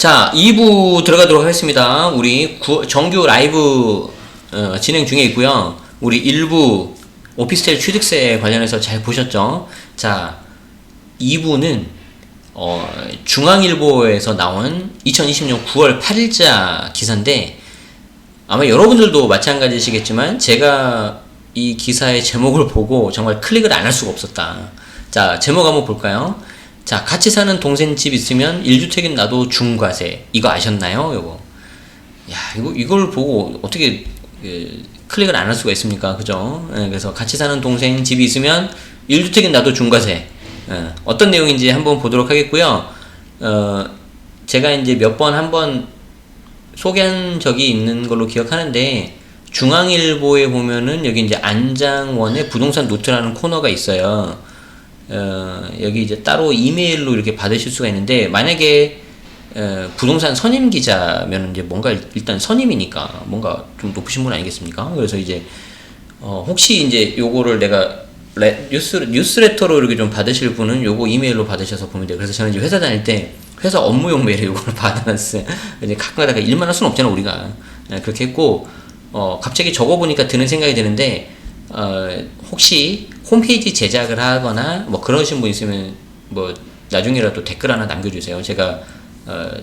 자, 2부 들어가도록 하겠습니다. 우리 정규 라이브 진행 중에 있고요. 우리 1부 오피스텔 취득세 관련해서 잘 보셨죠? 자, 2부는 중앙일보에서 나온 2020년 9월 8일자 기사인데, 아마 여러분들도 마찬가지시겠지만 제가 이 기사의 제목을 보고 정말 클릭을 안 할 수가 없었다. 자, 제목 한번 볼까요? 자, 같이 사는 동생 집 있으면 1주택인 나도 중과세. 이거 아셨나요? 요거. 야, 이걸 보고 어떻게 클릭을 안 할 수가 있습니까? 그죠? 그래서 같이 사는 동생 집이 있으면 1주택인 나도 중과세. 어떤 내용인지 한번 보도록 하겠고요. 제가 이제 몇 번 한번 소개한 적이 있는 걸로 기억하는데, 중앙일보에 보면은 여기 이제 안장원의 부동산 노트라는 코너가 있어요. 여기 이제 따로 이메일로 이렇게 받으실 수가 있는데, 만약에 부동산 선임 기자면 이제 뭔가 일단 선임이니까 뭔가 좀 높으신 분 아니겠습니까? 그래서 이제 혹시 이제 요거를 내가 뉴스레터로 이렇게 좀 받으실 분은 요거 이메일로 받으셔서 보면 돼요. 그래서 저는 이제 회사 다닐 때 회사 업무용 메일에 요거를 받아놨어요. 이제 가끔 가다가 일만 할 수는 없잖아 우리가. 그렇게 했고, 갑자기 적어보니까 드는 생각이 드는데, 혹시 홈페이지 제작을 하거나 뭐 그러신 분 있으면 뭐 나중에라도 댓글 하나 남겨주세요. 제가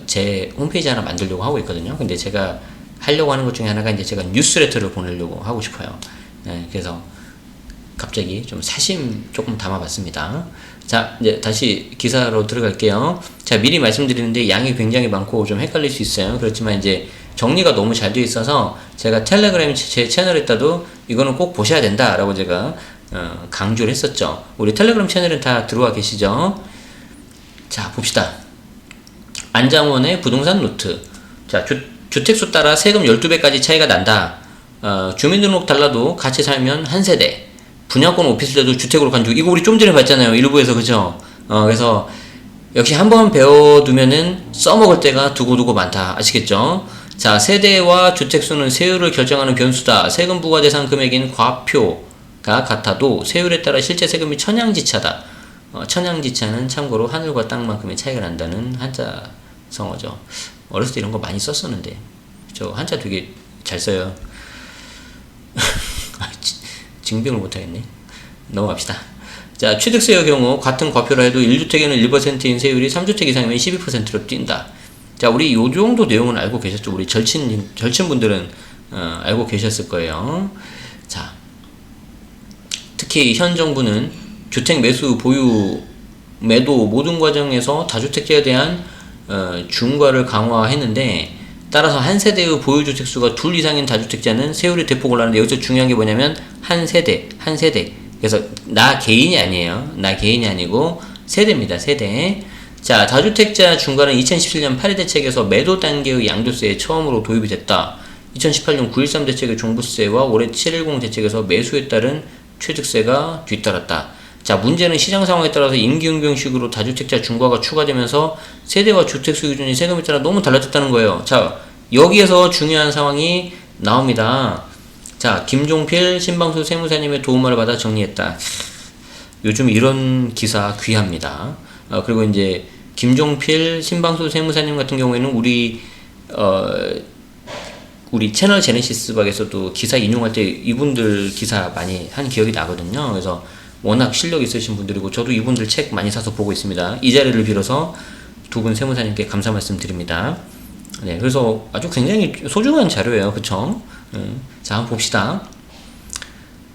제 홈페이지 하나 만들려고 하고 있거든요. 근데 제가 하려고 하는 것 중에 하나가 이제 제가 뉴스레터를 보내려고 하고 싶어요. 그래서 갑자기 좀 사심 조금 담아봤습니다. 자, 이제 다시 기사로 들어갈게요. 자, 미리 말씀드리는데 양이 굉장히 많고 좀 헷갈릴 수 있어요. 그렇지만 이제 정리가 너무 잘 되어 있어서 제가 텔레그램 제 채널에다도 이거는 꼭 보셔야 된다라고 제가 강조를 했었죠. 우리 텔레그램 채널은 다 들어와 계시죠? 자, 봅시다. 안장원의 부동산 노트. 자, 주택수 따라 세금 12배까지 차이가 난다. 주민등록 달라도 같이 살면 한 세대. 분양권 오피스텔도 주택으로 간주. 이거 우리 좀 전에 봤잖아요. 일부에서. 그죠? 그래서 역시 한번 배워두면은 써먹을 때가 두고두고 많다. 아시겠죠? 자, 세대와 주택수는 세율을 결정하는 변수다. 세금 부과 대상 금액인 과표가 같아도 세율에 따라 실제 세금이 천양지차다. 천양지차는 참고로 하늘과 땅만큼의 차이가 난다는 한자성어죠. 어렸을 때 이런 거 많이 썼었는데 저 한자 되게 잘 써요. 증빙을 못하겠네. 넘어갑시다. 자, 취득세의 경우 같은 과표라 해도 1주택에는 1%인 세율이 3주택 이상이면 12%로 뛴다. 자, 우리 요 정도 내용은 알고 계셨죠? 우리 절친분들은 알고 계셨을 거예요. 자, 특히 현 정부는 주택 매수, 보유, 매도 모든 과정에서 다주택자에 대한 중과를 강화했는데, 따라서 한 세대의 보유주택 수가 둘 이상인 다주택자는 세율이 대폭 올라가는데, 여기서 중요한 게 뭐냐면 한 세대. 그래서 나 개인이 아니에요. 나 개인이 아니고 세대입니다. 세대. 자, 다주택자 중과는 2017년 8일 대책에서 매도 단계의 양도세에 처음으로 도입이 됐다. 2018년 9.13 대책의 종부세와 올해 7.10 대책에서 매수에 따른 취득세가 뒤따랐다. 자, 문제는 시장 상황에 따라서 임기응변식으로 다주택자 중과가 추가되면서 세대와 주택수 기준이 세금에 따라 너무 달라졌다는 거예요. 자, 여기에서 중요한 상황이 나옵니다. 자, 김종필 신방수 세무사님의 도움을 받아 정리했다. 요즘 이런 기사 귀합니다. 그리고 이제 김종필 신방수 세무사님 같은 경우에는 우리 채널 제네시스 박에서도 기사 인용할 때 이분들 기사 많이 한 기억이 나거든요. 그래서 워낙 실력 있으신 분들이고, 저도 이분들 책 많이 사서 보고 있습니다. 이 자리를 빌어서 두 분 세무사님께 감사 말씀 드립니다. 네, 그래서 아주 굉장히 소중한 자료예요. 그쵸? 자, 한번 봅시다.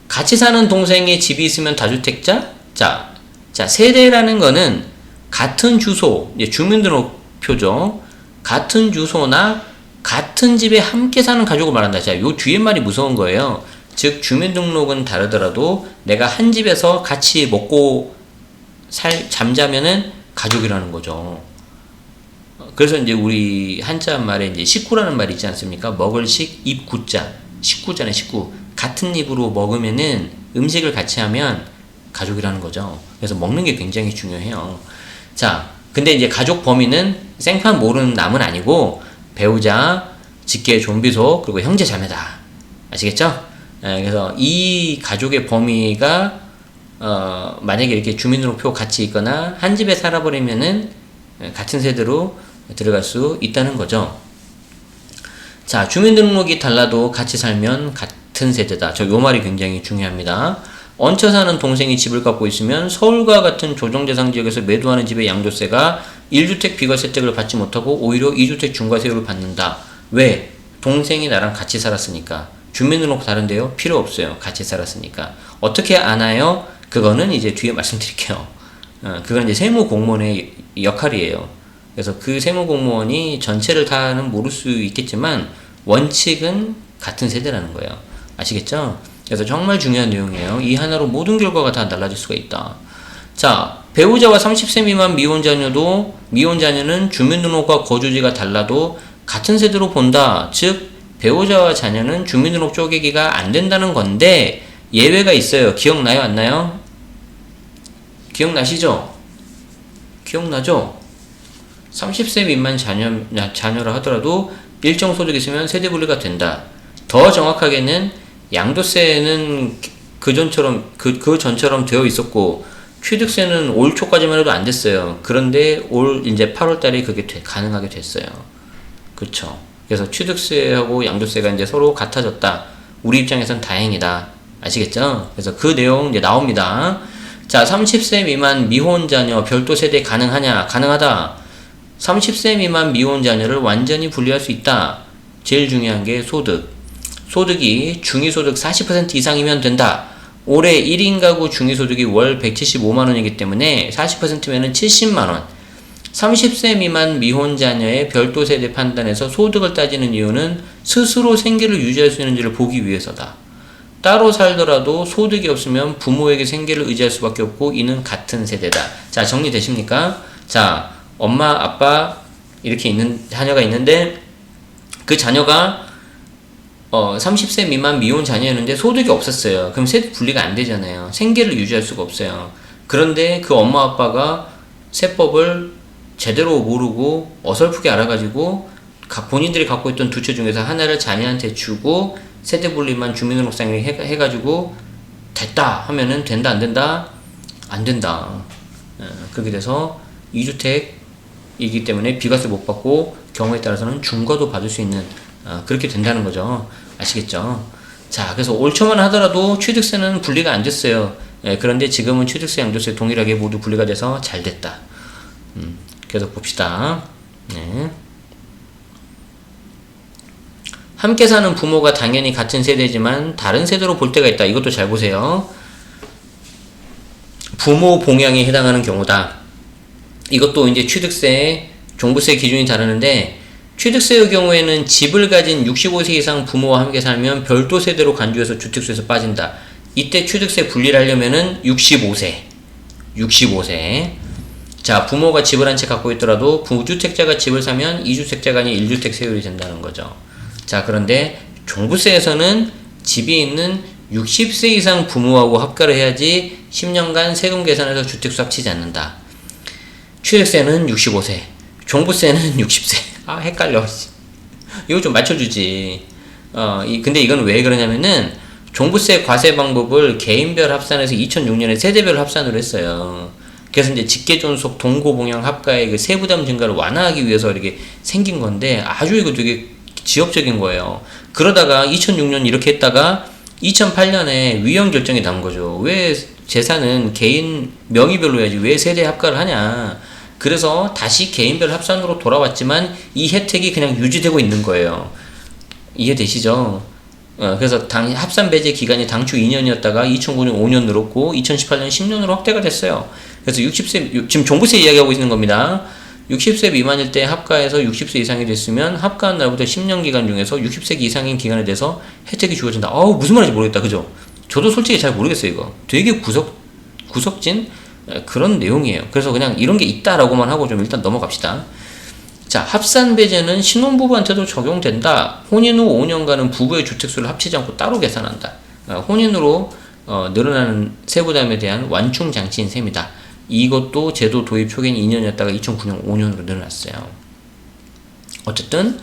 같이 사는 동생의 집이 있으면 다주택자? 자, 세대라는 거는 같은 주소, 주민등록표죠. 같은 주소나 같은 집에 함께 사는 가족을 말한다. 자, 요 뒤에 말이 무서운 거예요. 즉, 주민등록은 다르더라도 내가 한 집에서 같이 먹고 잠자면은 가족이라는 거죠. 그래서 이제 우리 한자 말에 이제 식구라는 말이 있지 않습니까? 먹을 식, 입 구자. 식구잖아요, 식구. 같은 입으로 먹으면은 음식을 같이 하면 가족이라는 거죠. 그래서 먹는 게 굉장히 중요해요. 자, 근데 이제 가족 범위는 생판 모르는 남은 아니고 배우자, 직계, 좀비속, 그리고 형제 자매다. 아시겠죠? 그래서 이 가족의 범위가 만약에 이렇게 주민등록표 같이 있거나 한 집에 살아버리면은 같은 세대로 들어갈 수 있다는 거죠. 자, 주민등록이 달라도 같이 살면 같은 세대다. 요 말이 굉장히 중요합니다. 얹혀 사는 동생이 집을 갖고 있으면 서울과 같은 조정대상 지역에서 매도하는 집의 양도세가 1주택 비과세 혜택을 받지 못하고 오히려 2주택 중과세율을 받는다. 왜? 동생이 나랑 같이 살았으니까. 주민등록 다른데요? 필요 없어요. 같이 살았으니까. 어떻게 아나요? 그거는 이제 뒤에 말씀드릴게요. 그건 이제 세무공무원의 역할이에요. 그래서 그 세무공무원이 전체를 다는 모를 수 있겠지만 원칙은 같은 세대라는 거예요. 아시겠죠? 그래서 정말 중요한 내용이에요. 이 하나로 모든 결과가 다 달라질 수가 있다. 자, 배우자와 30세 미만 미혼자녀는 주민등록과 거주지가 달라도 같은 세대로 본다. 즉 배우자와 자녀는 주민등록 쪼개기가 안 된다는 건데 예외가 있어요. 기억나요? 안 나요? 기억나시죠? 기억나죠? 30세 미만 자녀라 하더라도 일정 소득이 있으면 세대 분리가 된다. 더 정확하게는 양도세는 그 전처럼 되어 있었고 취득세는 올 초까지만 해도 안 됐어요. 그런데 올 이제 8월 달에 그게 가능하게 됐어요. 그쵸? 그래서 취득세하고 양도세가 이제 서로 같아졌다. 우리 입장에선 다행이다. 아시겠죠? 그래서 그 내용 이제 나옵니다. 자, 30세 미만 미혼 자녀 별도 세대 가능하냐? 가능하다. 30세 미만 미혼 자녀를 완전히 분리할 수 있다. 제일 중요한 게 소득이 중위소득 40% 이상이면 된다. 올해 1인 가구 중위소득이 월 175만원이기 때문에 40%면은 70만원. 30세 미만 미혼 자녀의 별도 세대 판단에서 소득을 따지는 이유는 스스로 생계를 유지할 수 있는지를 보기 위해서다. 따로 살더라도 소득이 없으면 부모에게 생계를 의지할 수밖에 없고 이는 같은 세대다. 자, 정리되십니까? 자, 엄마, 아빠 이렇게 있는 자녀가 있는데 그 자녀가 30세 미만 미혼 자녀였는데 소득이 없었어요. 그럼 세대 분리가 안 되잖아요. 생계를 유지할 수가 없어요. 그런데 그 엄마 아빠가 세법을 제대로 모르고 어설프게 알아가지고 본인들이 갖고 있던 두 채 중에서 하나를 자녀한테 주고 세대 분리만 주민등록상에 해가지고 됐다 하면은 된다 안 된다? 안 된다. 그렇게 돼서 2주택이기 때문에 비과세 못 받고 경우에 따라서는 중과도 받을 수 있는 그렇게 된다는 거죠. 아시겠죠? 자, 그래서 올 초만 하더라도 취득세는 분리가 안 됐어요. 그런데 지금은 취득세, 양도세 동일하게 모두 분리가 돼서 잘 됐다. 계속 봅시다. 네. 함께 사는 부모가 당연히 같은 세대지만 다른 세대로 볼 때가 있다. 이것도 잘 보세요. 부모 봉양에 해당하는 경우다. 이것도 이제 취득세, 종부세 기준이 다르는데 취득세의 경우에는 집을 가진 65세 이상 부모와 함께 살면 별도 세대로 간주해서 주택수에서 빠진다. 이때 취득세 분리를 하려면은 65세. 자, 부모가 집을 한 채 갖고 있더라도 부주택자가 집을 사면 2주택자가 아닌 1주택 세율이 된다는 거죠. 자, 그런데 종부세에서는 집이 있는 60세 이상 부모하고 합가를 해야지 10년간 세금 계산해서 주택수 합치지 않는다. 취득세는 65세, 종부세는 60세. 아, 헷갈려. 이거 좀 맞춰주지. 근데 이건 왜 그러냐면은 종부세 과세 방법을 개인별 합산해서 2006년에 세대별 합산으로 했어요. 그래서 이제 직계존속 동고봉양 합가의 그 세부담 증가를 완화하기 위해서 이렇게 생긴 건데 아주 이거 되게 지역적인 거예요. 그러다가 2006년 이렇게 했다가 2008년에 위헌 결정이 난 거죠. 왜 재산은 개인 명의별로 해야지 왜 세대 합가를 하냐. 그래서 다시 개인별 합산으로 돌아왔지만 이 혜택이 그냥 유지되고 있는 거예요. 이해되시죠? 그래서 합산 배제 기간이 당초 2년이었다가 2009년 5년 늘었고 2018년 10년으로 확대가 됐어요. 그래서 60세, 지금 종부세 이야기하고 있는 겁니다. 60세 미만일 때 합가해서 60세 이상이 됐으면 합가한 날부터 10년 기간 중에서 60세 이상인 기간에 대해서 혜택이 주어진다. 무슨 말인지 모르겠다. 그죠? 저도 솔직히 잘 모르겠어요, 이거. 되게 구석진 그런 내용이에요. 그래서 그냥 이런 게 있다라고만 하고 좀 일단 넘어갑시다. 자, 합산 배제는 신혼부부한테도 적용된다. 혼인 후 5년간은 부부의 주택수를 합치지 않고 따로 계산한다. 혼인으로 늘어나는 세부담에 대한 완충 장치인 셈이다. 이것도 제도 도입 초기엔 2년이었다가 2009년 5년으로 늘어났어요. 어쨌든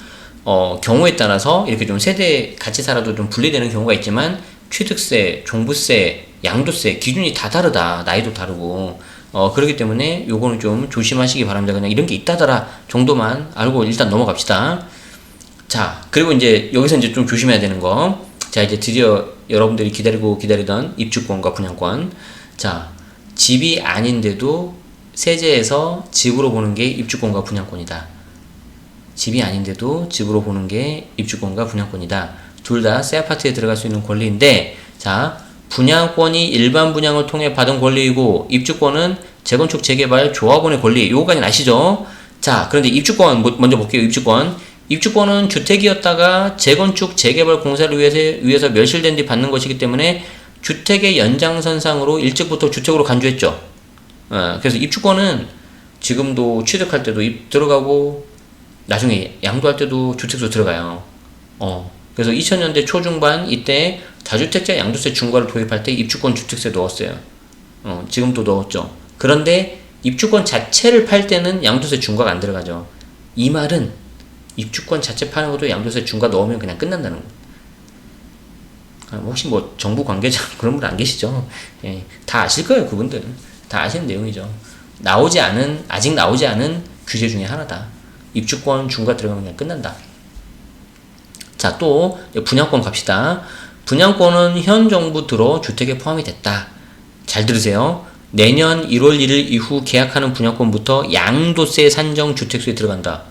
경우에 따라서 이렇게 좀 세대 같이 살아도 좀 분리되는 경우가 있지만 취득세, 종부세, 양도세 기준이 다 다르다. 나이도 다르고. 그렇기 때문에 요거는 좀 조심하시기 바랍니다. 그냥 이런 게 있다더라 정도만 알고 일단 넘어갑시다. 자, 그리고 이제 여기서 이제 좀 조심해야 되는 거. 자, 이제 드디어 여러분들이 기다리던 입주권과 분양권. 자, 집이 아닌데도 세제에서 집으로 보는 게 입주권과 분양권이다. 집이 아닌데도 집으로 보는 게 입주권과 분양권이다. 둘 다 새 아파트에 들어갈 수 있는 권리인데, 자, 분양권이 일반 분양을 통해 받은 권리이고, 입주권은 재건축 재개발 조합원의 권리. 요거까지는 아시죠? 자, 그런데 입주권 먼저 볼게요. 입주권은 주택이었다가 재건축 재개발 공사를 위해서 멸실된 뒤 받는 것이기 때문에 주택의 연장선상으로 일찍부터 주택으로 간주했죠. 그래서 입주권은 지금도 취득할 때도 들어가고 나중에 양도할 때도 주택수 들어가요. 그래서 2000년대 초중반 이때 다주택자 양도세 중과를 도입할 때 입주권 주택세 넣었어요. 지금도 넣었죠. 그런데 입주권 자체를 팔 때는 양도세 중과가 안 들어가죠. 이 말은 입주권 자체 파는 것도 양도세 중과 넣으면 그냥 끝난다는 거. 혹시 뭐 정부 관계자 그런 분 안 계시죠? 예, 다 아실 거예요. 그분들은 다 아시는 내용이죠. 아직 나오지 않은 규제 중에 하나다. 입주권 중과 들어가면 그냥 끝난다. 자, 또 분양권 갑시다. 분양권은 현 정부 들어 주택에 포함이 됐다. 잘 들으세요. 내년 1월 1일 이후 계약하는 분양권부터 양도세 산정 주택수에 들어간다.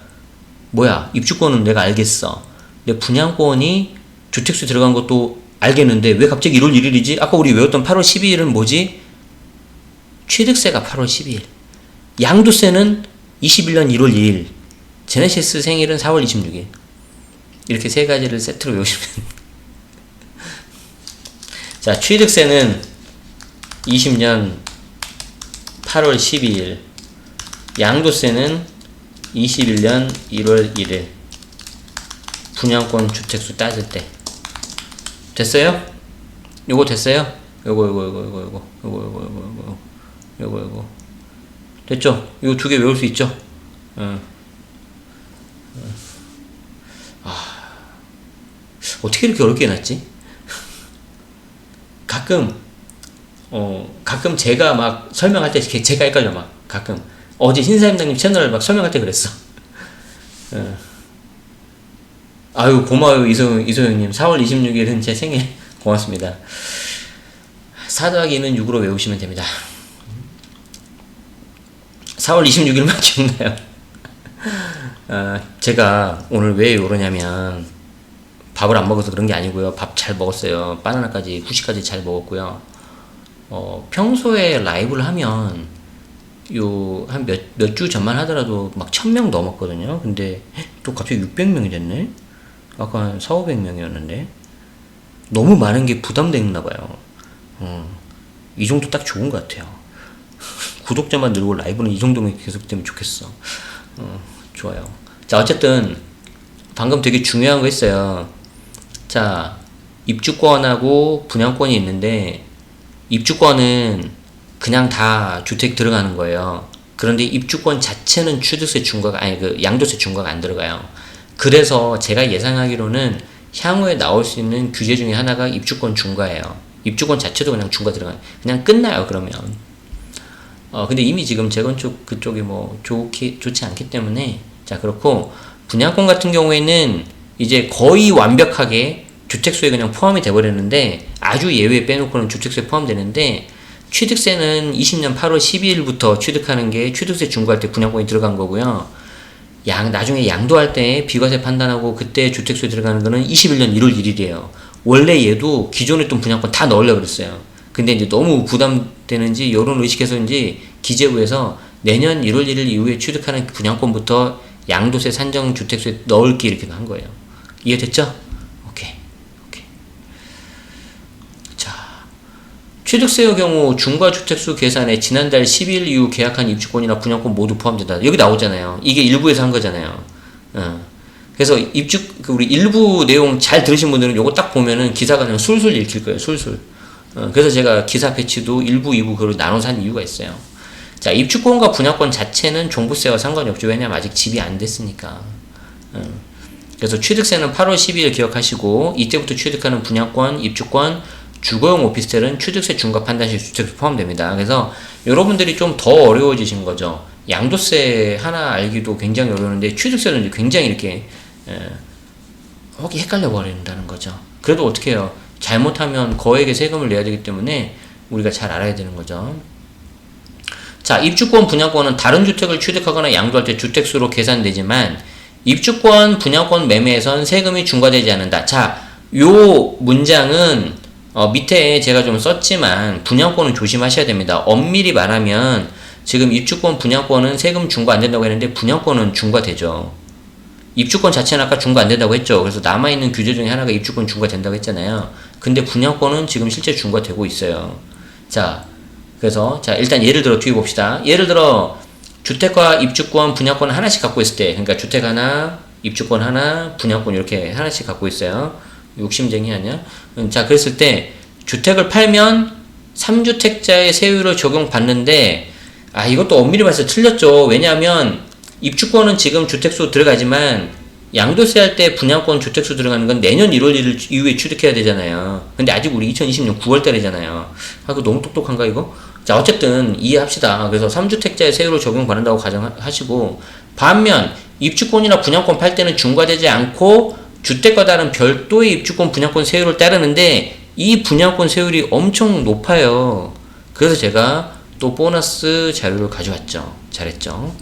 뭐야, 입주권은 내가 알겠어. 근데 분양권이 주택수에 들어간 것도 알겠는데 왜 갑자기 1월 1일이지? 아까 우리 외웠던 8월 12일은 뭐지? 취득세가 8월 12일. 양도세는 21년 1월 2일. 제네시스 생일은 4월 26일. 이렇게 세 가지를 세트로 외우시면. 자, 취득세는 20년 8월 12일. 양도세는 21년 1월 1일. 분양권 주택수 따질 때. 됐어요? 요거 됐어요? 요거. 됐죠? 요 두 개 외울 수 있죠? 어떻게 이렇게 어렵게 해놨지? 가끔 제가 막 설명할 때 제가 헷갈려 막 가끔. 어제 신사임당님 채널을 막 설명할 때 그랬어. 아유, 고마워요. 이소영님. 4월 26일은 제 생일. 고맙습니다. 4 더하기 2는 6으로 외우시면 됩니다. 4월 26일만 기억나요. 제가 오늘 왜 이러냐면, 밥을 안 먹어서 그런 게 아니고요. 밥 잘 먹었어요. 바나나까지, 후식까지 잘 먹었고요. 평소에 라이브를 하면, 한 몇 주 전만 하더라도 막 1000명 넘었거든요. 근데 또 갑자기 600명이 됐네? 아까 한 400~500명이었는데. 너무 많은 게 부담됐나봐요. 이 정도 딱 좋은 것 같아요. 구독자만 늘고 라이브는 이 정도면 계속되면 좋겠어. 좋아요. 자, 어쨌든 방금 되게 중요한 거 있어요. 자, 입주권하고 분양권이 있는데, 입주권은 그냥 다 주택 들어가는 거예요. 그런데 입주권 자체는 취득세 중과가, 양도세 중과가 안 들어가요. 그래서 제가 예상하기로는 향후에 나올 수 있는 규제 중에 하나가 입주권 중과예요. 입주권 자체도 그냥 중과 들어가요. 그냥 끝나요, 그러면. 근데 이미 지금 재건축 그쪽이 뭐 좋지 않기 때문에. 자, 그렇고 분양권 같은 경우에는 이제 거의 완벽하게 주택수에 그냥 포함이 돼버렸는데, 아주 예외 빼놓고는 주택수에 포함되는데, 취득세는 20년 8월 12일부터 취득하는 게 취득세 중과할 때 분양권이 들어간 거고요. 나중에 양도할 때 비과세 판단하고 그때 주택수에 들어가는 거는 21년 1월 1일이에요. 원래 얘도 기존에 있던 분양권 다 넣으려고 그랬어요. 근데 이제 너무 부담되는지 요런 의식해서인지 기재부에서 내년 1월 1일 이후에 취득하는 분양권부터 양도세 산정 주택수에 넣을게 이렇게 한 거예요. 이해됐죠? 오케이. 자, 취득세의 경우 중과주택수 계산에 지난달 10일 이후 계약한 입주권이나 분양권 모두 포함된다. 여기 나오잖아요. 이게 일부에서 한 거잖아요. 그래서 우리 일부 내용 잘 들으신 분들은 요거 딱 보면은 기사가 그냥 술술 읽힐 거예요. 술술. 그래서 제가 기사 배치도 1부, 2부 그걸 나눠서 한 이유가 있어요. 자, 입주권과 분양권 자체는 종부세와 상관이 없죠. 왜냐면 아직 집이 안 됐으니까. 그래서 취득세는 8월 12일 기억하시고, 이때부터 취득하는 분양권, 입주권, 주거용 오피스텔은 취득세 중과 판단시 주택수 포함됩니다. 그래서 여러분들이 좀 더 어려워지신 거죠. 양도세 하나 알기도 굉장히 어려운데 취득세는 굉장히 이렇게 혹이 헷갈려 버린다는 거죠. 그래도 어떻게 해요? 잘못하면 거액의 세금을 내야 되기 때문에 우리가 잘 알아야 되는 거죠. 자, 입주권, 분양권은 다른 주택을 취득하거나 양도할 때 주택수로 계산되지만 입주권, 분양권 매매에선 세금이 중과되지 않는다. 자, 요 문장은 밑에 제가 좀 썼지만 분양권은 조심하셔야 됩니다. 엄밀히 말하면 지금 입주권, 분양권은 세금 중과 안 된다고 했는데 분양권은 중과되죠. 입주권 자체는 아까 중과 안 된다고 했죠. 그래서 남아있는 규제 중에 하나가 입주권 중과 된다고 했잖아요. 근데 분양권은 지금 실제 중과되고 있어요. 자, 그래서 자 일단 예를 들어 뒤에 봅시다. 예를 들어 주택과 입주권, 분양권 하나씩 갖고 있을 때, 그러니까 주택 하나, 입주권 하나, 분양권 이렇게 하나씩 갖고 있어요. 욕심쟁이 아니야? 자, 그랬을 때 주택을 팔면 3주택자의 세율을 적용받는데 이것도 엄밀히 말해서 틀렸죠. 왜냐하면 입주권은 지금 주택수 들어가지만 양도세 할 때 분양권 주택수 들어가는 건 내년 1월 1일 이후에 취득해야 되잖아요. 근데 아직 우리 2020년 9월 달이잖아요. 그거 너무 똑똑한가 이거? 자, 어쨌든 이해합시다. 그래서 3주택자의 세율을 적용받는다고 가정하시고, 반면 입주권이나 분양권 팔 때는 중과되지 않고 주택과 다른 별도의 입주권 분양권 세율을 따르는데 이 분양권 세율이 엄청 높아요. 그래서 제가 또 보너스 자료를 가져왔죠. 잘했죠.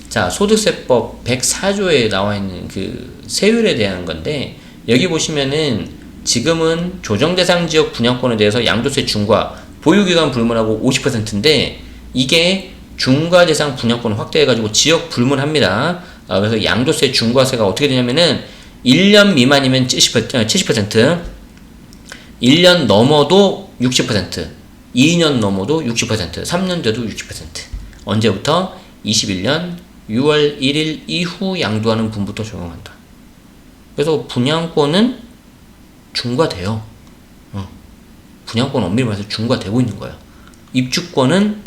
자, 소득세법 104조에 나와 있는 그 세율에 대한 건데, 여기 보시면은 지금은 조정대상 지역 분양권에 대해서 양도세 중과, 보유기간 불문하고 50%인데 이게 중과대상 분양권을 확대해가지고 지역 불문합니다. 그래서 양도세 중과세가 어떻게 되냐면은 1년 미만이면 70%, 1년 넘어도 60%, 2년 넘어도 60%, 3년 돼도 60%. 언제부터? 21년 6월 1일 이후 양도하는 분부터 적용한다. 그래서 분양권은 중과돼요. 분양권은 엄밀히 말해서 중과되고 있는 거예요. 입주권은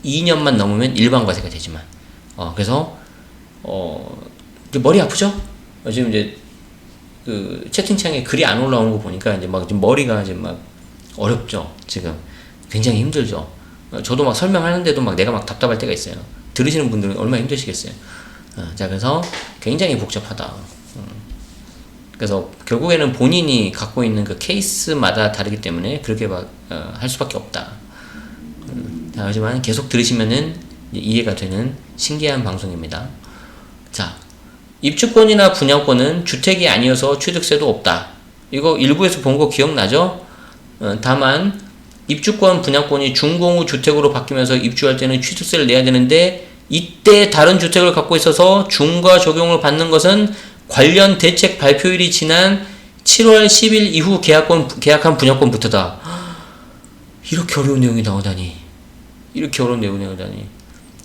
2년만 넘으면 일반과세가 되지만. 그래서 머리 아프죠? 지금 이제 그 채팅창에 글이 안 올라오는 거 보니까 이제 막 지금 머리가 이제 막 어렵죠. 지금 굉장히 힘들죠. 저도 막 설명하는데도 막 내가 막 답답할 때가 있어요. 들으시는 분들은 얼마나 힘드시겠어요. 자, 그래서 굉장히 복잡하다. 그래서 결국에는 본인이 갖고 있는 그 케이스마다 다르기 때문에 그렇게 할 수밖에 없다. 하지만 계속 들으시면은 이해가 되는 신기한 방송입니다. 자, 입주권이나 분양권은 주택이 아니어서 취득세도 없다. 이거 일부에서 본 거 기억나죠? 다만 입주권, 분양권이 준공후 주택으로 바뀌면서 입주할 때는 취득세를 내야 되는데 이때 다른 주택을 갖고 있어서 중과 적용을 받는 것은 관련 대책 발표일이 지난 7월 10일 이후 계약한 분양권부터다. 이렇게 어려운 내용이 나오다니. 이렇게 어려운 내용이 나오다니.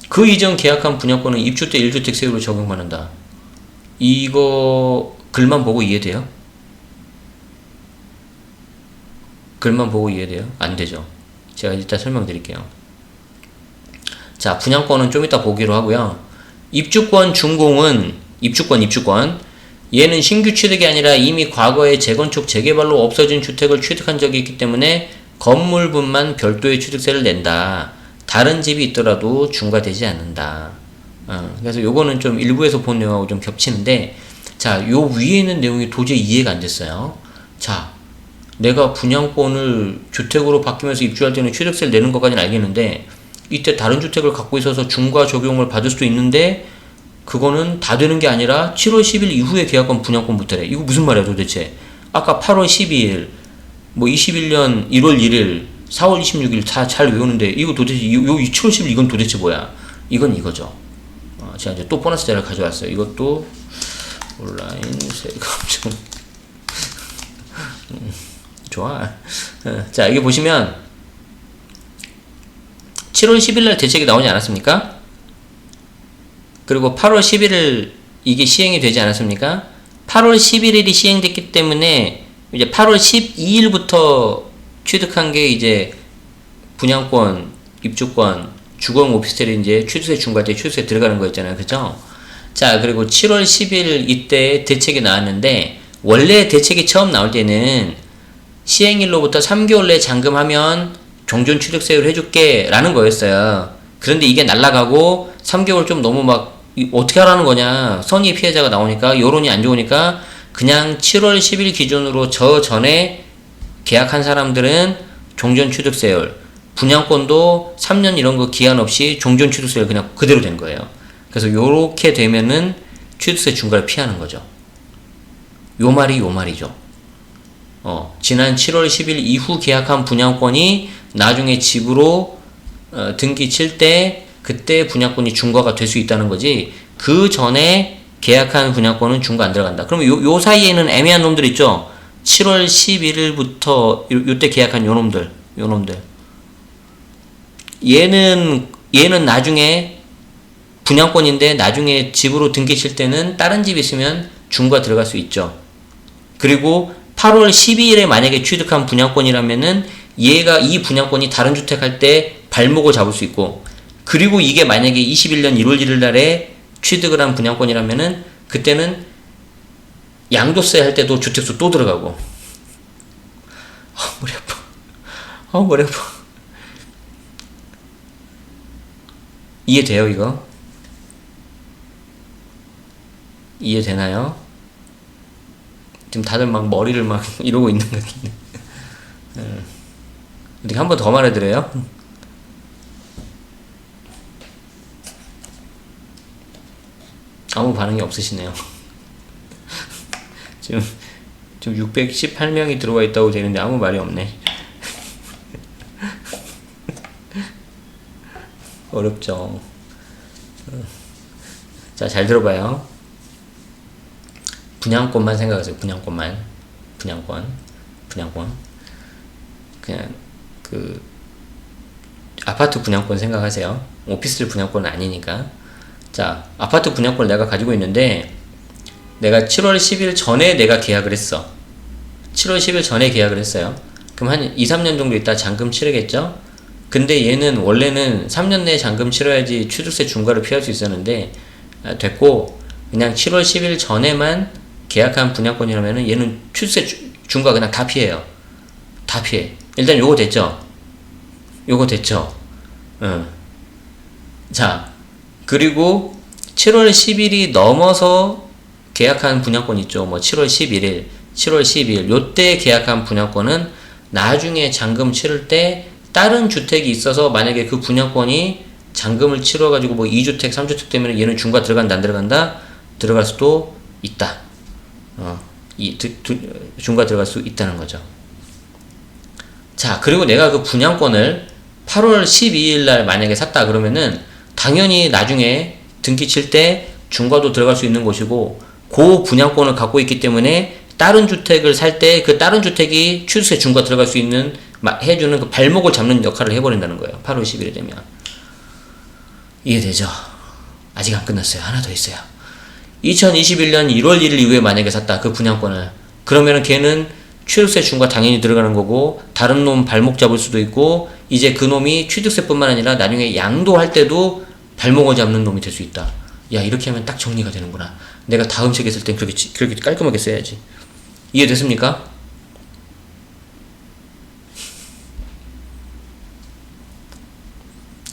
그 이전 계약한 분양권은 입주 때 1주택 세율로 적용받는다. 이거 글만 보고 이해돼요? 글만 보고 이해돼요? 안 되죠. 제가 이따 설명드릴게요. 자, 분양권은 좀 이따 보기로 하고요. 입주권 준공은 입주권 얘는 신규 취득이 아니라 이미 과거에 재건축 재개발로 없어진 주택을 취득한 적이 있기 때문에 건물분만 별도의 취득세를 낸다. 다른 집이 있더라도 중과되지 않는다. 그래서 요거는 좀 일부에서 본 내용하고 좀 겹치는데, 자, 요 위에 있는 내용이 도저히 이해가 안 됐어요. 자, 내가 분양권을 주택으로 바뀌면서 입주할 때는 취득세를 내는 것까지는 알겠는데 이때 다른 주택을 갖고 있어서 중과 적용을 받을 수도 있는데 그거는 다 되는 게 아니라 7월 10일 이후에 계약한 분양권부터래. 이거 무슨 말이야 도대체? 아까 8월 12일, 뭐 21년 1월 1일, 4월 26일 다 잘 외우는데 이거 도대체 요 7월 10일 이건 도대체 뭐야? 이건 이거죠. 제가 이제 또 보너스 자료를 가져왔어요. 이것도 온라인 세금 좀 좋아. 자, 여기 보시면 7월 10일 날 대책이 나오지 않았습니까? 그리고 8월 11일 이게 시행이 되지 않았습니까? 8월 11일이 시행됐기 때문에 이제 8월 12일부터 취득한 게 이제 분양권, 입주권, 주거용 오피스텔이 이제 취득세 중과 때 취득세 들어가는 거였잖아요. 그죠? 자, 그리고 7월 10일 이때 대책이 나왔는데 원래 대책이 처음 나올 때는 시행일로부터 3개월 내에 잔금하면 종전취득세율 해줄게 라는 거였어요. 그런데 이게 날라가고 3개월 좀 너무 막 어떻게 하라는 거냐, 선의 피해자가 나오니까 여론이 안 좋으니까 그냥 7월 10일 기준으로 저 전에 계약한 사람들은 종전취득세율, 분양권도 3년 이런 거 기한 없이 종전취득세율 그냥 그대로 된 거예요. 그래서 요렇게 되면은 취득세 중과를 피하는 거죠. 요 말이죠. 지난 7월 10일 이후 계약한 분양권이 나중에 집으로 등기 칠 때 그때 분양권이 중과가 될 수 있다는 거지, 그 전에 계약한 분양권은 중과 안 들어간다. 그러면 요 사이에는 애매한 놈들 있죠? 7월 11일부터 요때 계약한 요 놈들. 얘는 나중에 분양권인데 나중에 집으로 등기 칠 때는 다른 집 있으면 중과 들어갈 수 있죠. 그리고 8월 12일에 만약에 취득한 분양권이라면은 얘가 이 분양권이 다른 주택 할 때 발목을 잡을 수 있고, 그리고 이게 만약에 21년 1월 1일 날에 취득을 한 분양권이라면은 그때는 양도세 할 때도 주택수 또 들어가고. 머리 아파. 머리 아파. 이해돼요, 이거? 이해되나요? 지금 다들 막 머리를 막 이러고 있는 것 같은데. 어떻게 한 번 더 말해드려요? 아무 반응이 없으시네요. 지금 618명이 들어와 있다고 되는데 아무 말이 없네. 어렵죠. 자, 잘 들어봐요. 분양권만 생각하세요. 분양권. 그냥 아파트 분양권 생각하세요. 오피스텔 분양권은 아니니까. 자, 아파트 분양권을 내가 가지고 있는데 내가 7월 10일 전에 내가 계약을 했어. 7월 10일 전에 계약을 했어요. 그럼 한 2, 3년 정도 있다 잔금 치르겠죠? 근데 얘는 원래는 3년 내에 잔금 치러야지 취득세 중과를 피할 수 있었는데 됐고, 그냥 7월 10일 전에만 계약한 분양권이라면은 얘는 취득세 중과 그냥 다 피해요. 다 피해. 일단 요거 됐죠? 자, 그리고 7월 10일이 넘어서 계약한 분양권 있죠. 뭐 7월 11일, 7월 12일 요때 계약한 분양권은 나중에 잔금 치를 때 다른 주택이 있어서 만약에 그 분양권이 잔금을 치러가지고 뭐 2주택, 3주택 되면 얘는 중과 들어간다, 안 들어간다? 들어갈 수도 있다. 중과 들어갈 수 있다는 거죠. 자, 그리고 내가 그 분양권을 8월 12일 날 만약에 샀다 그러면은 당연히 나중에 등기 칠 때 중과도 들어갈 수 있는 것이고, 그 분양권을 갖고 있기 때문에 다른 주택을 살 때 그 다른 주택이 취득세 중과 들어갈 수 있는 해주는 그 발목을 잡는 역할을 해버린다는 거예요. 8월 10일이 되면. 이해되죠? 아직 안 끝났어요. 하나 더 있어요. 2021년 1월 1일 이후에 만약에 샀다 그 분양권을, 그러면은 걔는 취득세 중과 당연히 들어가는 거고, 다른 놈 발목 잡을 수도 있고, 이제 그 놈이 취득세뿐만 아니라 나중에 양도할 때도 발목을 잡는 놈이 될 수 있다. 야, 이렇게 하면 딱 정리가 되는구나. 내가 다음 책에 쓸 땐 그렇게 깔끔하게 써야지. 이해됐습니까?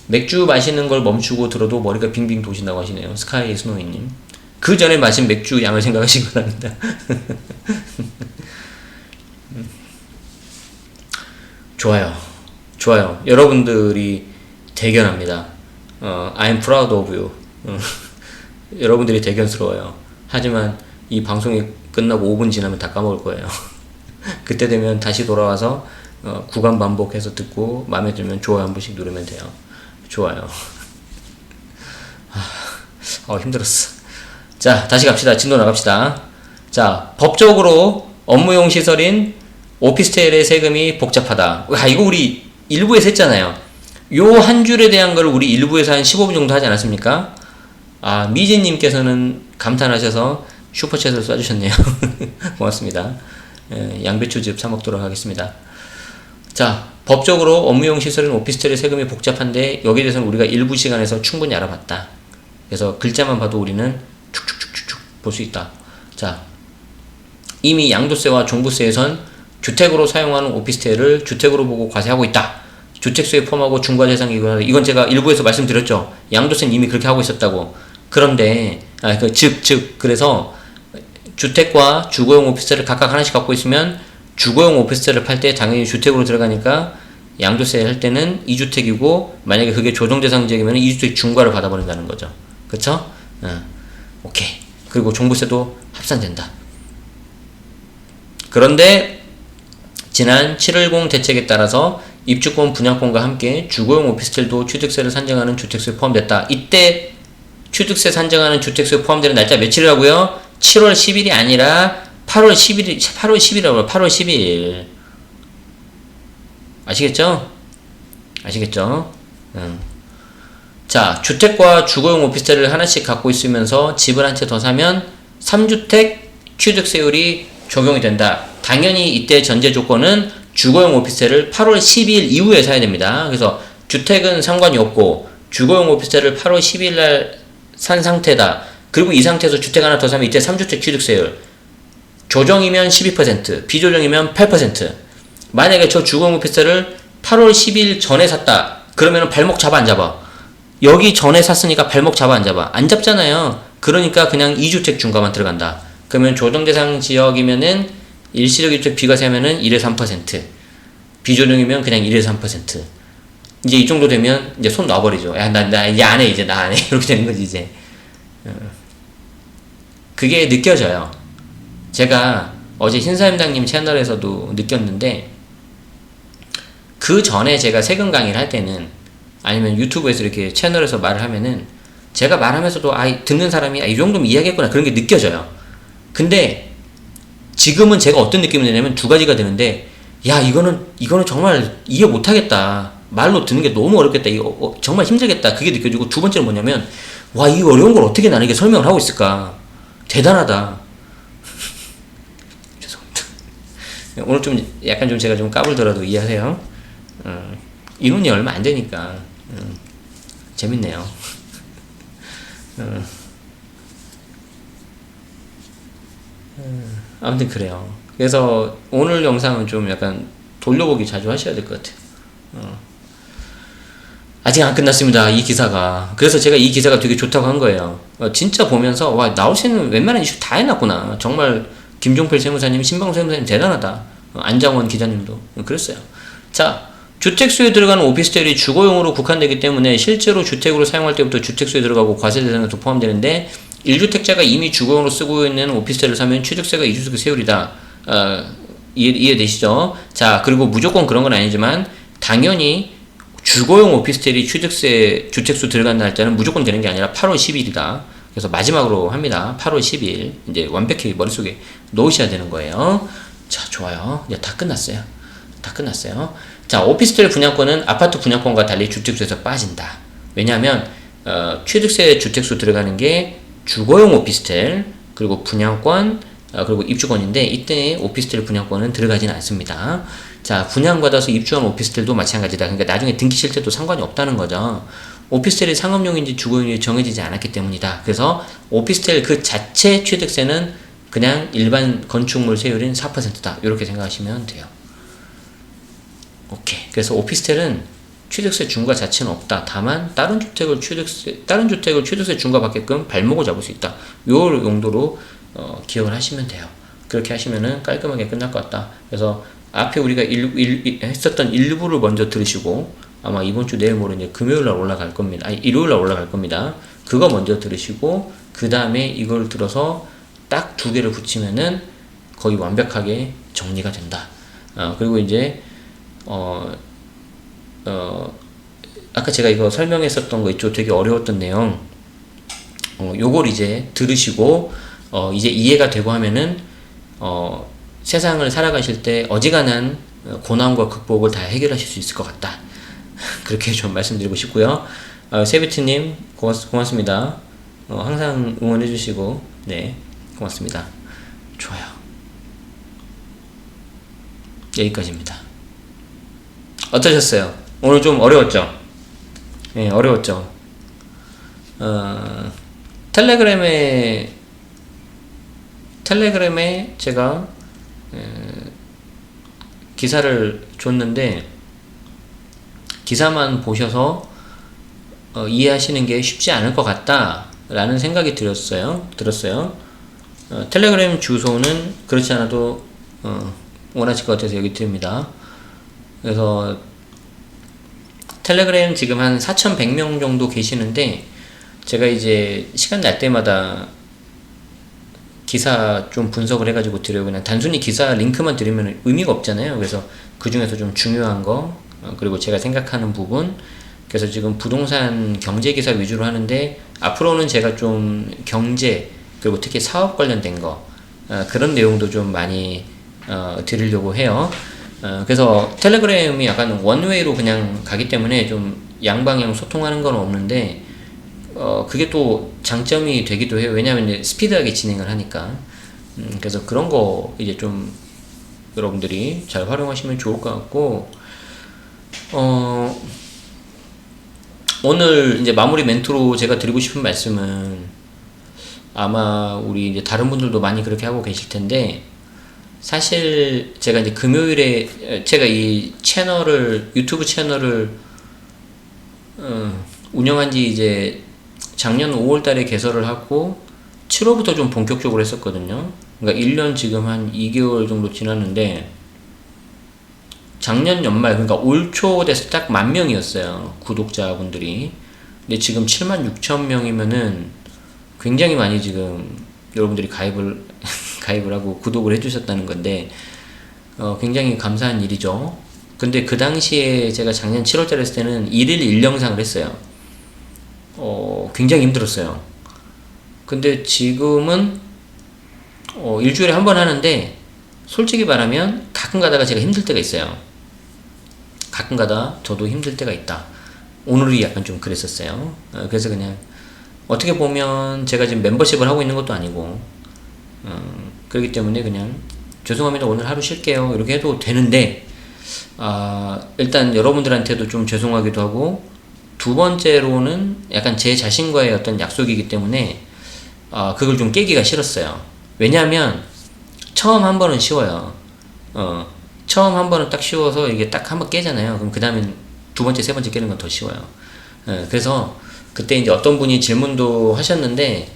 맥주 마시는 걸 멈추고 들어도 머리가 빙빙 도신다고 하시네요. 스카이 스노이님. 그 전에 마신 맥주 양을 생각하신 거랍니다. 좋아요. 여러분들이 대견합니다. I'm proud of you. 여러분들이 대견스러워요. 하지만 이 방송이 끝나고 5분 지나면 다 까먹을 거예요. 그때 되면 다시 돌아와서 구간 반복해서 듣고 마음에 들면 좋아요 한 번씩 누르면 돼요. 좋아요. 힘들었어. 자, 다시 갑시다. 진도 나갑시다. 자, 법적으로 업무용 시설인 오피스텔의 세금이 복잡하다. 이거 우리 1부에서 했잖아요. 요 한 줄에 대한 걸 우리 1부에서 한 15분 정도 하지 않았습니까? 미진님께서는 감탄하셔서 슈퍼챗을 쏴주셨네요. 고맙습니다. 양배추즙 사먹도록 하겠습니다. 자, 법적으로 업무용 시설인 오피스텔의 세금이 복잡한데 여기에 대해서는 우리가 일부 시간에서 충분히 알아봤다. 그래서 글자만 봐도 우리는 축축축축 볼 수 있다. 자, 이미 양도세와 종부세에선 주택으로 사용하는 오피스텔을 주택으로 보고 과세하고 있다. 주택수에 포함하고 중과대상이거나 이건 제가 일부에서 말씀드렸죠. 양도세는 이미 그렇게 하고 있었다고. 그런데 그래서 주택과 주거용 오피스텔을 각각 하나씩 갖고 있으면 주거용 오피스텔을 팔 때 당연히 주택으로 들어가니까 양도세 할 때는 2주택이고 만약에 그게 조정대상 지역이면 2주택 중과를 받아버린다는 거죠. 그쵸? 오케이. 그리고 종부세도 합산된다. 그런데 지난 710 대책에 따라서 입주권 분양권과 함께 주거용 오피스텔도 취득세를 산정하는 주택수에 포함됐다. 이때 취득세 산정하는 주택수에 포함되는 날짜 며칠이라고요? 7월 10일이 아니라 8월 10일이라고요. 8월 10일. 아시겠죠? 자, 주택과 주거용 오피스텔을 하나씩 갖고 있으면서 집을 한 채 더 사면 3주택 취득세율이 적용이 된다. 당연히 이때 전제 조건은 주거용 오피스텔을 8월 10일 이후에 사야 됩니다. 그래서 주택은 상관이 없고 주거용 오피스텔을 8월 10일 날 산 상태다. 그리고 이 상태에서 주택 하나 더 사면 이때 3주택 취득세율 조정이면 12%, 비조정이면 8%. 만약에 저 주거용 오피스텔을 8월 10일 전에 샀다. 그러면 발목 잡아 안 잡아? 여기 전에 샀으니까 발목 잡아 안 잡아? 안 잡잖아요. 그러니까 그냥 2주택 중과만 들어간다. 그러면 조정대상 지역이면은 일시적 입주택 비과세하면은 1에서 3%, 비조정이면 그냥 1에서 3%. 이제 이 정도 되면 이제 손 놔버리죠. 야, 나 이제 안 해, 이제 나 안 해. 이렇게 되는 거지, 이제. 그게 느껴져요. 제가 어제 신사임당님 채널에서도 느꼈는데, 그 전에 제가 세금 강의를 할 때는, 아니면 유튜브에서 이렇게 채널에서 말을 하면은, 제가 말하면서도, 듣는 사람이, 이 정도면 이해하겠구나. 그런 게 느껴져요. 근데, 지금은 제가 어떤 느낌이 드냐면 두 가지가 드는데, 야, 이거는 정말 이해 못하겠다. 말로 듣는 게 너무 어렵겠다. 이거 정말 힘들겠다. 그게 느껴지고, 두 번째는 뭐냐면, 와, 이 어려운 걸 어떻게 나에게 설명을 하고 있을까. 대단하다. 죄송합니다. 오늘 좀 약간 좀 제가 좀 까불더라도 이해하세요. 인원이 얼마 안 되니까 재밌네요. 아무튼 그래요. 그래서 오늘 영상은 좀 약간 돌려보기 자주 하셔야 될 것 같아요. 아직 안 끝났습니다. 이 기사가. 그래서 제가 이 기사가 되게 좋다고 한 거예요. 진짜 보면서 와, 나올 수 있는 웬만한 이슈 다 해놨구나. 정말 김종필 세무사님, 신방수 세무사님 대단하다. 안장원 기자님도 그랬어요. 자, 주택수에 들어가는 오피스텔이 주거용으로 국한되기 때문에 실제로 주택으로 사용할 때부터 주택수에 들어가고 과세 대상에도 포함되는데 1주택자가 이미 주거용으로 쓰고 있는 오피스텔을 사면 취득세가 2주택 세율이다. 이해되시죠? 자, 그리고 무조건 그런 건 아니지만 당연히 주거용 오피스텔이 취득세 주택수 들어간 날짜는 무조건 되는 게 아니라 8월 10일이다. 그래서 마지막으로 합니다. 8월 10일. 이제 완벽히 머릿속에 넣으셔야 되는 거예요. 자, 좋아요. 이제 다 끝났어요. 자, 오피스텔 분양권은 아파트 분양권과 달리 주택수에서 빠진다. 왜냐하면 취득세 주택수 들어가는 게 주거용 오피스텔, 그리고 분양권, 그리고 입주권인데 이때 오피스텔 분양권은 들어가지는 않습니다. 자, 분양받아서 입주한 오피스텔도 마찬가지다. 그러니까 나중에 등기실 때도 상관이 없다는 거죠. 오피스텔이 상업용인지 주거용인지 정해지지 않았기 때문이다. 그래서 오피스텔 그 자체 취득세는 그냥 일반 건축물 세율인 4%다. 이렇게 생각하시면 돼요. 오케이. 그래서 오피스텔은 취득세 중과 자체는 없다. 다만 다른 주택을 취득세 중과 받게끔 발목을 잡을 수 있다. 요 용도로 기억을 하시면 돼요. 그렇게 하시면은 깔끔하게 끝날 것 같다. 그래서 앞에 우리가 했었던 일부를 먼저 들으시고 아마 이번 주 내일 모레 이제 금요일 날 올라갈 겁니다. 일요일 날 올라갈 겁니다. 그거 먼저 들으시고 그 다음에 이걸 들어서 딱 두 개를 붙이면은 거의 완벽하게 정리가 된다. 그리고 이제 아까 제가 이거 설명했었던 거 있죠. 되게 어려웠던 내용. 요걸 이제 들으시고 이제 이해가 되고 하면은 세상을 살아가실 때 어지간한 고난과 극복을 다 해결하실 수 있을 것 같다. 그렇게 좀 말씀드리고 싶고요. 세비트님 고맙습니다. 항상 응원해주시고 네 고맙습니다. 좋아요. 여기까지입니다. 어떠셨어요? 오늘 좀 어려웠죠? 네, 어려웠죠. 텔레그램에 제가 기사를 줬는데 기사만 보셔서 이해하시는 게 쉽지 않을 것 같다 라는 생각이 들었어요. 텔레그램 주소는 그렇지 않아도 원하실 것 같아서 여기 드립니다. 그래서 텔레그램 지금 한 4,100명 정도 계시는데 제가 이제 시간 날 때마다 기사 좀 분석을 해가지고 드려요. 그냥 단순히 기사 링크만 드리면 의미가 없잖아요. 그래서 그 중에서 좀 중요한 거 그리고 제가 생각하는 부분, 그래서 지금 부동산 경제 기사 위주로 하는데 앞으로는 제가 좀 경제 그리고 특히 사업 관련된 거 그런 내용도 좀 많이 드리려고 해요. 그래서 텔레그램이 약간 원웨이로 그냥 가기 때문에 좀 양방향 소통하는 건 없는데 그게 또 장점이 되기도 해요. 왜냐하면 이제 스피드하게 진행을 하니까. 그래서 그런 거 이제 좀 여러분들이 잘 활용하시면 좋을 것 같고, 오늘 이제 마무리 멘트로 제가 드리고 싶은 말씀은 아마 우리 이제 다른 분들도 많이 그렇게 하고 계실 텐데, 사실 제가 이제 금요일에 제가 이 채널을, 유튜브 채널을 운영한 지 이제 작년 5월 달에 개설을 하고 7월부터 좀 본격적으로 했었거든요. 그러니까 1년 지금 한 2개월 정도 지났는데, 작년 연말, 그러니까 올 초 돼서 딱 10,000명이었어요. 구독자분들이. 근데 지금 76,000명이면은 굉장히 많이 지금 여러분들이 가입을 하고 구독을 해주셨다는 건데, 굉장히 감사한 일이죠. 근데 그 당시에 제가 작년 7월달에 했을 때는 1일 1영상을 했어요. 굉장히 힘들었어요. 근데 지금은 일주일에 한 번 하는데, 솔직히 말하면 가끔 가다가 제가 힘들 때가 있어요. 가끔 가다 저도 힘들 때가 있다. 오늘이 약간 좀 그랬었어요. 그래서 그냥 어떻게 보면 제가 지금 멤버십을 하고 있는 것도 아니고, 그렇기 때문에 그냥 죄송합니다, 오늘 하루 쉴게요, 이렇게 해도 되는데, 일단 여러분들한테도 좀 죄송하기도 하고, 두 번째로는 약간 제 자신과의 어떤 약속이기 때문에 그걸 좀 깨기가 싫었어요. 왜냐하면 처음 한 번은 쉬워요. 처음 한 번은 딱 쉬워서 이게 딱 한 번 깨잖아요. 그럼 그 다음엔 두 번째, 세 번째 깨는 건 더 쉬워요. 그래서 그때 이제 어떤 분이 질문도 하셨는데,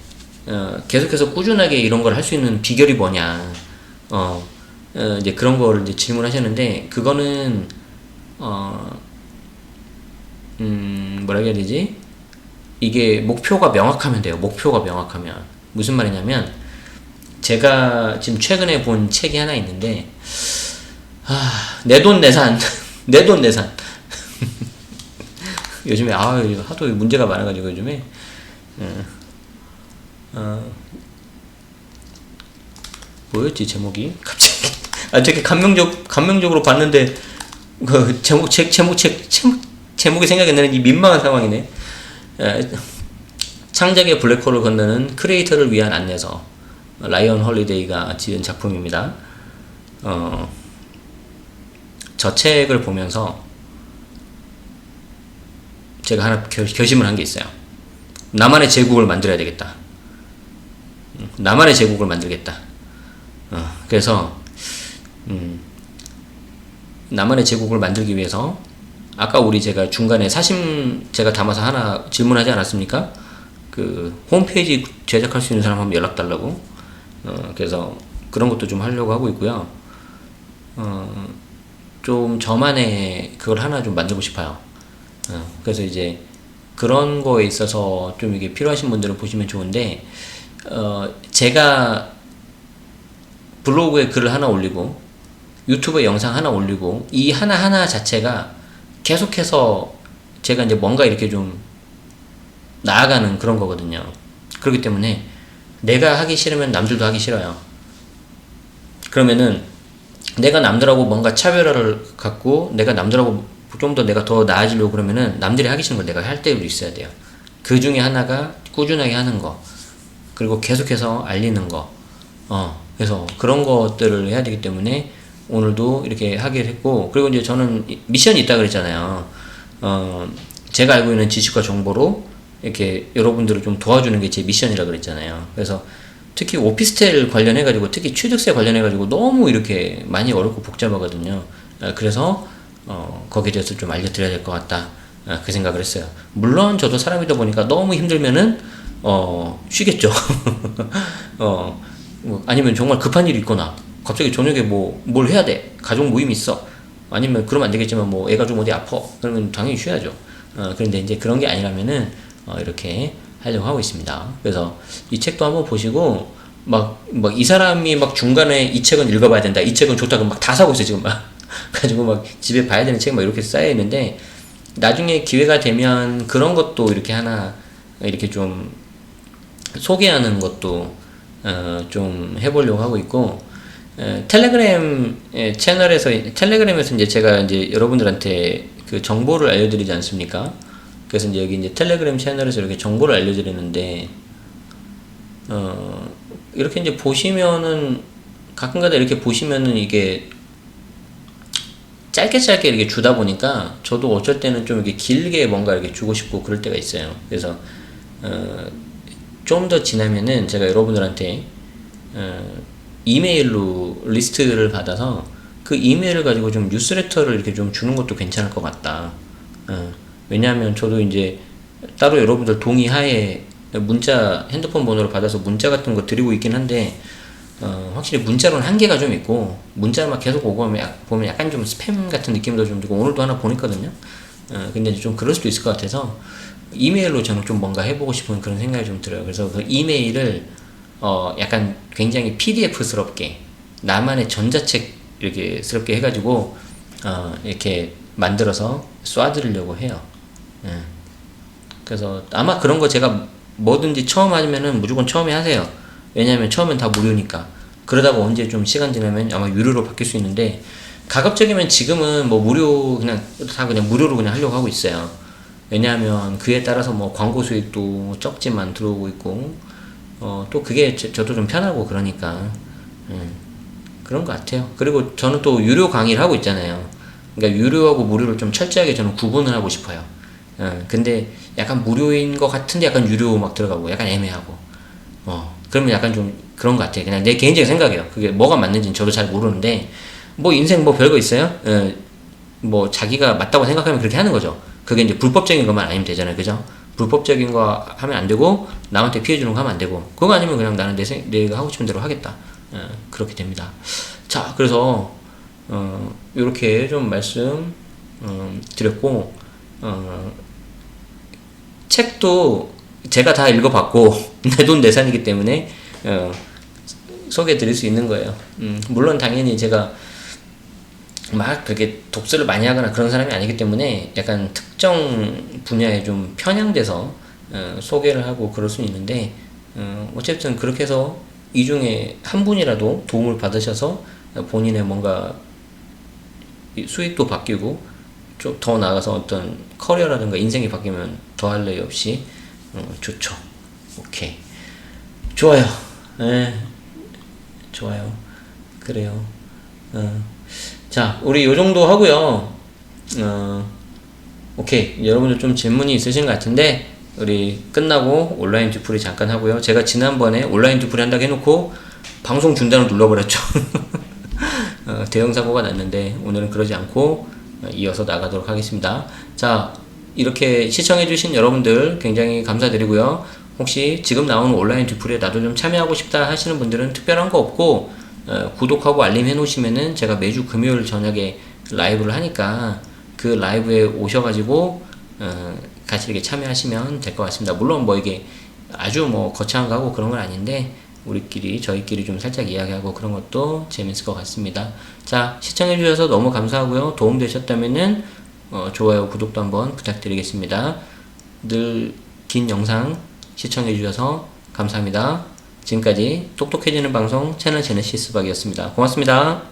계속해서 꾸준하게 이런 걸 할 수 있는 비결이 뭐냐, 이제 그런 거를 이제 질문하셨는데, 그거는 뭐라 해야 되지? 이게 목표가 명확하면 돼요. 목표가 명확하면. 무슨 말이냐면, 제가 지금 최근에 본 책이 하나 있는데, 내돈내산. 내돈내산. 요즘에 하도 문제가 많아가지고 요즘에 뭐였지 제목이? 갑자기 되게 감명적으로 봤는데 그 제목이 생각이 안 나는 이 민망한 상황이네. 창작의 블랙홀을 건너는 크리에이터를 위한 안내서, 라이언 홀리데이가 지은 작품입니다. 저 책을 보면서 제가 하나 결심을 한 게 있어요. 나만의 제국을 만들어야 되겠다. 나만의 제국을 만들겠다. 그래서 나만의 제국을 만들기 위해서, 아까 제가 중간에 사심 제가 담아서 하나 질문하지 않았습니까? 그 홈페이지 제작할 수 있는 사람 한번 연락 달라고. 그래서 그런 것도 좀 하려고 하고 있고요. 좀 저만의 그걸 하나 좀 만들고 싶어요. 그래서 이제 그런 거에 있어서 좀 이게 필요하신 분들은 보시면 좋은데, 제가 블로그에 글을 하나 올리고 유튜브에 영상 하나 올리고, 이 하나하나 자체가 계속해서 제가 이제 뭔가 이렇게 좀 나아가는 그런 거거든요. 그렇기 때문에 내가 하기 싫으면 남들도 하기 싫어요. 그러면은 내가 남들하고 뭔가 차별화를 갖고 내가 남들하고 좀 더 내가 더 나아지려고 그러면은 남들이 하기 싫은 걸 내가 할 때도 있어야 돼요. 그 중에 하나가 꾸준하게 하는 거, 그리고 계속해서 알리는 거. 그래서 그런 것들을 해야 되기 때문에 오늘도 이렇게 하기로 했고, 그리고 이제 저는 미션이 있다 그랬잖아요. 제가 알고 있는 지식과 정보로 이렇게 여러분들을 좀 도와주는 게 제 미션이라 그랬잖아요. 그래서 특히 오피스텔 관련해가지고, 특히 취득세 관련해가지고 너무 이렇게 많이 어렵고 복잡하거든요. 그래서 거기에 대해서 좀 알려드려야 될 것 같다. 그 생각을 했어요. 물론 저도 사람이다 보니까 너무 힘들면은 쉬겠죠. 뭐 아니면 정말 급한 일이 있거나 갑자기 저녁에 뭐 뭘 해야 돼, 가족 모임이 있어, 아니면 그러면 안 되겠지만 뭐 애가 좀 어디 아파, 그러면 당연히 쉬어야죠. 그런데 이제 그런 게 아니라면은 이렇게 하려고 하고 있습니다. 그래서 이 책도 한번 보시고 막 이 사람이 막 중간에 이 책은 읽어봐야 된다, 이 책은 좋다, 그럼 막 다 사고 있어요 지금 막. 가지고 막 집에 봐야 되는 책 막 이렇게 쌓여 있는데, 나중에 기회가 되면 그런 것도 이렇게 하나 이렇게 좀 소개하는 것도 좀 해보려고 하고 있고, 텔레그램 채널에서, 텔레그램에서 이제 제가 이제 여러분들한테 그 정보를 알려드리지 않습니까? 그래서 이제 여기 이제 텔레그램 채널에서 이렇게 정보를 알려드리는데, 이렇게 이제 보시면은 가끔가다 이렇게 보시면은 이게 짧게 이렇게 주다 보니까 저도 어쩔 때는 좀 이렇게 길게 뭔가 이렇게 주고 싶고 그럴 때가 있어요. 그래서 좀 더 지나면은 제가 여러분들한테 이메일로 리스트를 받아서 그 이메일을 가지고 좀 뉴스레터를 이렇게 좀 주는 것도 괜찮을 것 같다. 왜냐하면 저도 이제 따로 여러분들 동의하에 문자, 핸드폰 번호를 받아서 문자 같은 거 드리고 있긴 한데, 확실히 문자로는 한계가 좀 있고, 문자를 막 계속 오고 보면 약간 좀 스팸 같은 느낌도 좀 들고, 오늘도 하나 보냈거든요. 근데 좀 그럴 수도 있을 것 같아서 이메일로 저는 좀 뭔가 해보고 싶은 그런 생각이 좀 들어요. 그래서 그 이메일을 약간 굉장히 PDF스럽게, 나만의 전자책 이렇게 스럽게 해가지고 이렇게 만들어서 쏴드리려고 해요. 그래서 아마 그런 거 제가 뭐든지 처음 하면은 무조건 처음에 하세요. 왜냐면 처음엔 다 무료니까. 그러다가 언제 좀 시간 지나면 아마 유료로 바뀔 수 있는데, 가급적이면 지금은 뭐 무료 그냥 다 그냥 무료로 그냥 하려고 하고 있어요. 왜냐하면 그에 따라서 뭐 광고 수익도 적지만 들어오고 있고, 또 그게 저도 좀 편하고 그러니까 그런 것 같아요. 그리고 저는 또 유료 강의를 하고 있잖아요. 그러니까 유료하고 무료를 좀 철저하게 저는 구분을 하고 싶어요. 근데 약간 무료인 것 같은데 약간 유료 막 들어가고 약간 애매하고, 그러면 약간 좀 그런 것 같아요. 그냥 내 개인적인 생각이에요. 그게 뭐가 맞는지는 저도 잘 모르는데, 뭐 인생 뭐 별거 있어요? 뭐 자기가 맞다고 생각하면 그렇게 하는 거죠. 그게 이제 불법적인 것만 아니면 되잖아요. 그죠? 불법적인 거 하면 안 되고, 남한테 피해 주는 거 하면 안 되고, 그거 아니면 그냥 나는 내가 하고 싶은 대로 하겠다. 그렇게 됩니다. 자, 그래서 요렇게 좀 말씀 드렸고, 책도 제가 다 읽어봤고 내 돈 내산이기 때문에 소개해 드릴 수 있는 거예요. 물론 당연히 제가 막 그렇게 독서를 많이 하거나 그런 사람이 아니기 때문에 약간 특정 분야에 좀 편향돼서 소개를 하고 그럴 수 있는데, 어쨌든 그렇게 해서 이 중에 한 분이라도 도움을 받으셔서 본인의 뭔가 수익도 바뀌고 좀 더 나아가서 어떤 커리어라든가 인생이 바뀌면 더할 나위 없이 좋죠. 오케이, 좋아요. 좋아요. 그래요. 자, 우리 요 정도 하고요. 오케이, 여러분들 좀 질문이 있으신 것 같은데 우리 끝나고 온라인 뒤풀이 잠깐 하고요. 제가 지난번에 온라인 뒤풀이 한다고 해놓고 방송 중단을 눌러버렸죠. 대형 사고가 났는데 오늘은 그러지 않고 이어서 나가도록 하겠습니다. 자, 이렇게 시청해주신 여러분들 굉장히 감사드리고요. 혹시 지금 나오는 온라인 뒤풀이에 나도 좀 참여하고 싶다 하시는 분들은 특별한 거 없고, 구독하고 알림 해놓으시면은 제가 매주 금요일 저녁에 라이브를 하니까 그 라이브에 오셔가지고 같이 이렇게 참여하시면 될 것 같습니다. 물론 뭐 이게 아주 뭐 거창한 거 하고 그런 건 아닌데, 저희끼리 좀 살짝 이야기하고 그런 것도 재밌을 것 같습니다. 자, 시청해주셔서 너무 감사하고요. 도움되셨다면은 좋아요, 구독도 한번 부탁드리겠습니다. 늘 긴 영상 시청해주셔서 감사합니다. 지금까지 똑똑해지는 방송 채널 제네시스 박이었습니다. 고맙습니다.